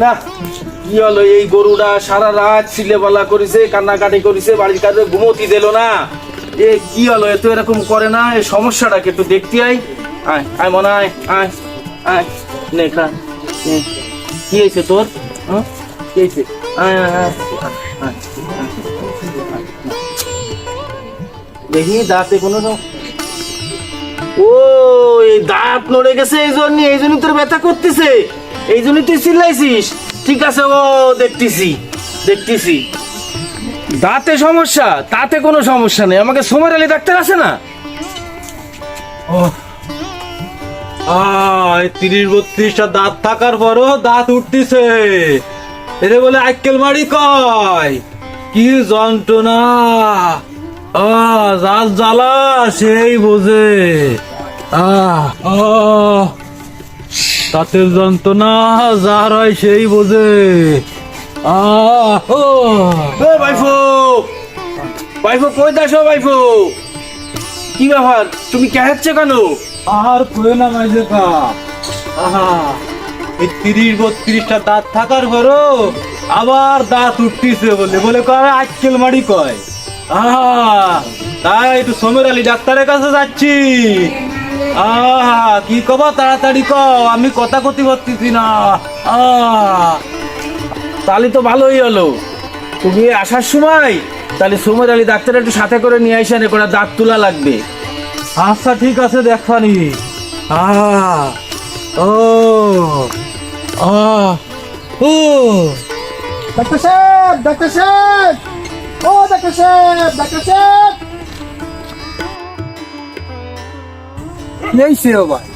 না কি হলো, এই গরুটা সারা রাত সিলেবালা করেছে, কান্নাকাটি করেছে, বাড়ির কাছে ঘুমোতি দিল না। এ কি হলো, এত এরকম করে না, এই সমস্যাটাকে একটু দেখতে আয়। আয় আয় মনে আয়, আয় আয় নে খা নে। কি হয়েছে তোর? হ্যাঁ কি হয়েছে? আয় আয় আয় আয়, আয়। দেখি দাঁতে কোনো ও এই দাঁত নড়ে গেছে, এই জন্য তোর ব্যথা করতেছে, এই জন্য তুই চিল্লাইছিস। ঠিক আছে, ও দেখতেছি দেখতেছি দাঁতে সমস্যা, তাতে কোনো সমস্যা নেই, আমাকে সোমের আলী ডাক্তার আছে না? ও 30-32টা দাঁত থাকার পরও দাঁত উঠতেছে, এরে বলে আক্কেল মারি কয়। কি যন্ত্রণা, যার জ্বালা সেই বোঝে। দাঁতের যন্ত্রণা যার হয় সেই বোঝে। ভাইফো ভাইফো কই দাসো ভাইফো, কি ব্যাপার, তুমি কেহাচ্ছ কেন? আর কই না মাইজে কা, এই 30-32টা দাঁত থাকার পরও আবার দাঁত উঠতেছে বলে বলে কয় আক্কেল মারি কয়। তাই একটু সোমের আলী ডাক্তারের কাছে যাচ্ছি। কি কবা তাড়াতাড়ি কও, আমি কথা কতি পারতেছি না। তাহলে তো ভালোই হলো, তুমি আসার সময় তাহলে সোমের আলী ডাক্তার একটু সাথে করে নিয়ে আসেন, করে দাঁত তোলা লাগবে। আচ্ছা ঠিক আছে, দেখবানি। ও ও ডাক্তার সাহেব, ডাক্তার সাহেব, ও ডাক্তার সাহেব, ডাক্তার সাহেব। এই সে ভাই,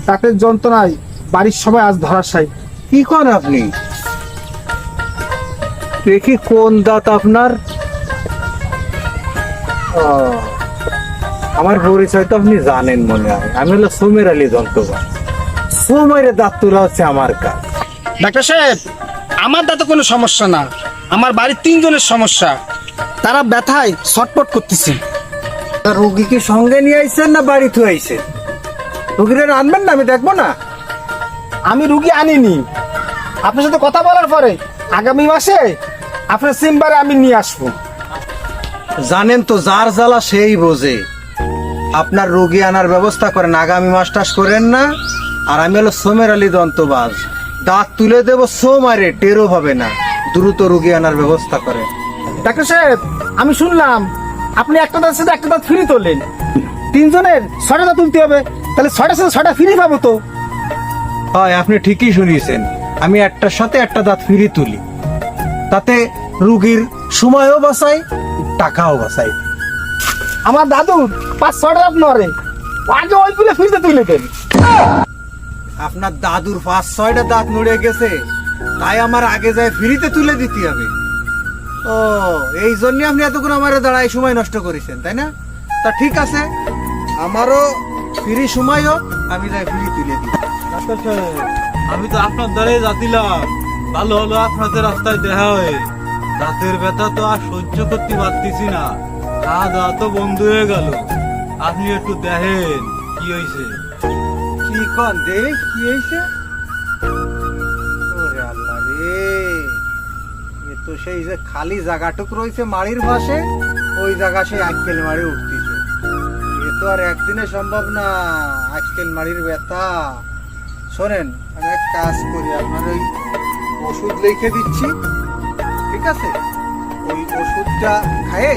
ডাক্তার যন্ত্রণায় বাড়ির সবাই আজ ধরাশায়ী। কি করেন আপনি? দেখি কোন দাঁত আপনার। আমার পরিচয় তো আপনি জানেন মনে হয়, আমি হলো সোমের আলী যন্ত্রবান। সোমের দাঁত তোলা হচ্ছে আমার কাজ। ডাক্তার সাহেব, আমার দাঁতে কোনো সমস্যা না, আমার বাড়ির 3 জনের সমস্যা, তারা ব্যথায় ছটপট করতেছে। রোগীকে সঙ্গে নিয়ে আইছেন না বাড়িতে আইছেন? রোগীরা আনবেন না, আমি দেখবো না। আমি রুগী আনিনি, আপনার সাথে কথা বলার পরে আগামী মাসে আপনার চেম্বারে আমি নিয়ে আসবো। জানেন তো, যার জ্বালা সেই বোঝে। আপনার রোগী আনার ব্যবস্থা করেন, আগামী মাস টাস করেন না। আর আমি হলো সোমের আলী দন্তবাজ, দাঁত তুলে দেবো সোমারে, টেরও হবে না। দ্রুত রোগী আনার ব্যবস্থা করেন। ডাক্তার সাহেব, আমি শুনলাম আপনি একটা দাঁতের সাথে একটা দাঁত ফ্রি তোলেন, 3 জনের 6টা দাঁত তুলতে হবে, তাহলে 6টার সাথে 6টা ফ্রি পাবো তো? হয়, আপনি ঠিকই শুনিয়েছেন, আমি একটার সাথে একটা দাঁত ফিরি তুলি, তাতে রুগীর সময়ও বাঁচাই, টাকাও বাঁচাই। আমার দাদুর 5-6টা দাঁত নড়ে, আগে ওইগুলো ফ্রিতে তুলে দেন। আপনার দাদুর 5-6টা দাঁত নড়ে গেছে, তাই আমার আগে যায় ফ্রিতে তুলে দিতে হবে। ও এই জন্য আপনি এতক্ষণ আমার দাঁড়ায় সময় নষ্ট করেছেন, তাই না? তা ঠিক আছে, আমারও ফ্রি সময় হোক, আমি যাই ফ্রি তুলে দিই। আমি তো আপনার দ্বারাই যাচ্ছিলাম, ভালো হলো আপনাদের রাস্তায় দেখা হয়ে। দাঁতের ব্যথা তো আর সহ্য করতে পারতেছি না, খাওয়া দাওয়া তো বন্ধ হয়ে গেল। আপনি একটু দেখেন কি হয়েছে। কি কন দে, কি হয়েছে? ওরে আল্লাহ রে, এ তো সেই যে খালি জায়গাটুক রয়েছে মাড়ির পাশে, ওই জায়গা সে আক্কেল মারি উঠতেছে। এ তো আর একদিনে সম্ভব না, আক্কেল মারির ব্যথা। শোনেন, আমি এক কাজ করি, আপনার ওই ওষুধ লিখে দিচ্ছি, ঠিক আছে? ওই ওষুধটা খায়ে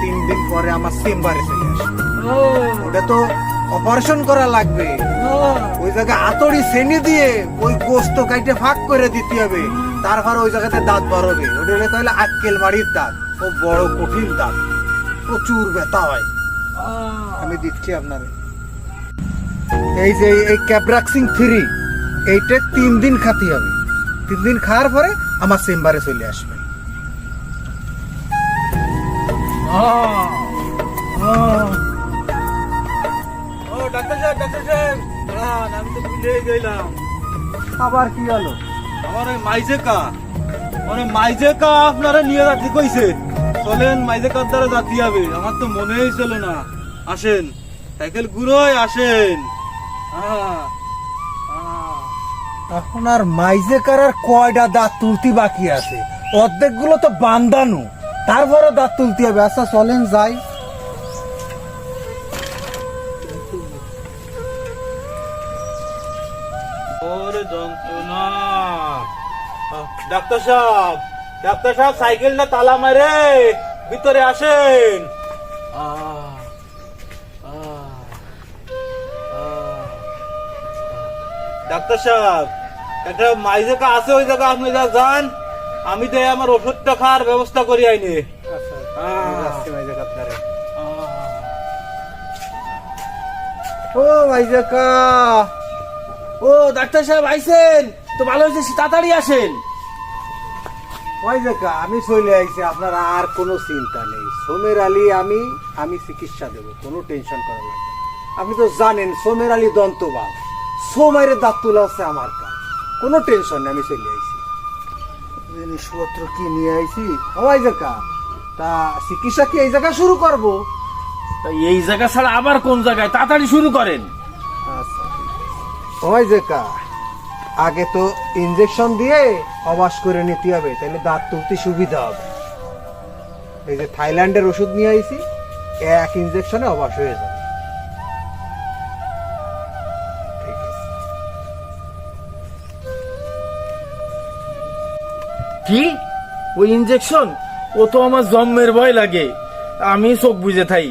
3 দিন পরে আমার চেম্বারে চলে আসবে। ওটা তো অপারেশন করা লাগবে, ওই জায়গায় আতড়ি শ্রেণী দিয়ে ওই গোস্ত কাইটে ফাঁক করে দিতে হবে, তারপর ওই জায়গাতে দাঁত বার হবে। ওটা হলে তাহলে আক্কেল মারির দাঁত, ও বড় কঠিন দাঁত, প্রচুর ব্যথা হয়। আমি দিচ্ছি আপনার এই যে এই ক্যাপ্রাক্সিন 3, এইটা 3 দিন খাতে হবে। 3 দিন খাওয়ার পরে আমার চেম্বারে চলে আসবে। ডাক্তার সাহেব, ডাক্তার সাহেব, আমি তো ভুলে গেলাম। আবার কি হলো? আমার ওই মাইজেকা আপনারা নিয়ে যাচ্ছি কইছে। চলেন, মাইজেকার দ্বারা যাতে হবে, আমার তো মনেই ছিল না। আসেন, সাইকেল ঘুরোয় আসেন। এখন আর মাইজে কারার কয়টা দাঁত তুলতি বাকি আছে? অর্ধেক গুলো তো বান্ধানো, তারপরে দাঁত তুলতে হবে। আচ্ছা চলেন যাই। ওরে যন্ত্রণা। ডাক্তার সাহেব সাইকেলটা তালা মারে ভিতরে আসেন। ডাক্তার সাহেব, একটা মাইজেকা আছে ওই জায়গা আপনি যা যান, আমি তো আমার ওষুধটা খাওয়ার ব্যবস্থা করি আইনি। যাচ্ছি মাইজে কাপড়ে। ও মাইজে কা, ও ডাক্তার সাহেব আইছেন তো ভালো হয়েছে, তাড়াতাড়ি আসেন। মাইজে কা, আমি চলে আইছি, আপনার আর কোনো চিন্তা নেই। সোমের আলী আমি চিকিৎসা দেবো, কোনো টেনশন করা লাগবে না। আপনি তো জানেন সোমের আলী দন্তবাগ, সোমের দাঁত তোলা হচ্ছে আমার কাজ, কোনো টেনশন নেই। আমি চলে আইছি, জিনিসপত্র কি নিয়ে আইছি। মাইজে কা, তা চিকিৎসা কি এই জায়গায় শুরু করবো? তা এই জায়গা ছাড়া আবার কোন জায়গায়? তাড়াতাড়ি শুরু করেন। ওই যে কা, আগে তো ইনজেকশন দিয়ে অবাস করে নিতে হবে, তাহলে দাঁত তুলতে সুবিধা হবে। এই যে থাইল্যান্ডের ওষুধ নিয়ে আইছি, এক ইনজেকশনে অবাস হয়ে যাবে। ঠিক আছে। কি ওই ইনজেকশন? ও তো আমার জন্মের ভয় লাগে, আমি চোখ বুঝে থাই।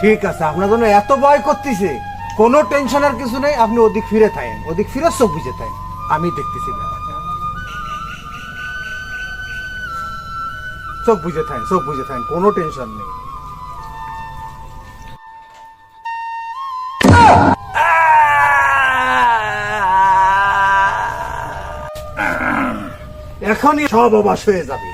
ঠিক আছে, আপনার জন্য এত ভয় করতেছে, কোনো টেনশনের কিছু নেই। আপনি ওদিক ফিরে থাকেন, ওদিক ফিরে চোখ বুঝে থাকেন, আমি দেখতেছি ব্যাপারটা। চোখ বুঝে থাকেন, চোখ বুঝে থাকেন, কোনো টেনশন নেই। এখনই সব অবাস হয়ে যাবে।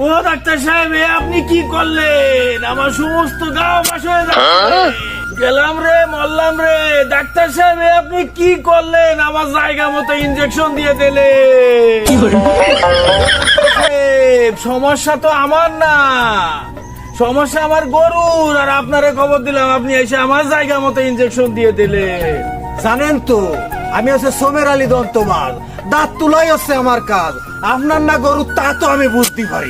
ও ডাক্তার সাহেব, এ আপনি কি করলেন? আমার সমস্ত গা অবাস হয়ে যাচ্ছে। গেলাম রে, মরলাম রে। ডাক্তার সাহেব, এ আপনি কি করলেন? আমার জায়গা মতো ইনজেকশন দিয়ে দিলেন। সমস্যা তো আমার না, সমস্যা আমার গরুর। আর আপনারে খবর দিলাম, আপনি এসে আমার জায়গা মতো ইনজেকশন দিয়ে দিলেন। জানেন তো, আমি হচ্ছে সোমের আলী দন্তবাগ, দাঁত তুলাই হচ্ছে আমার কাজ। আপনার না গরু তা তো আমি বুঝতে পারি।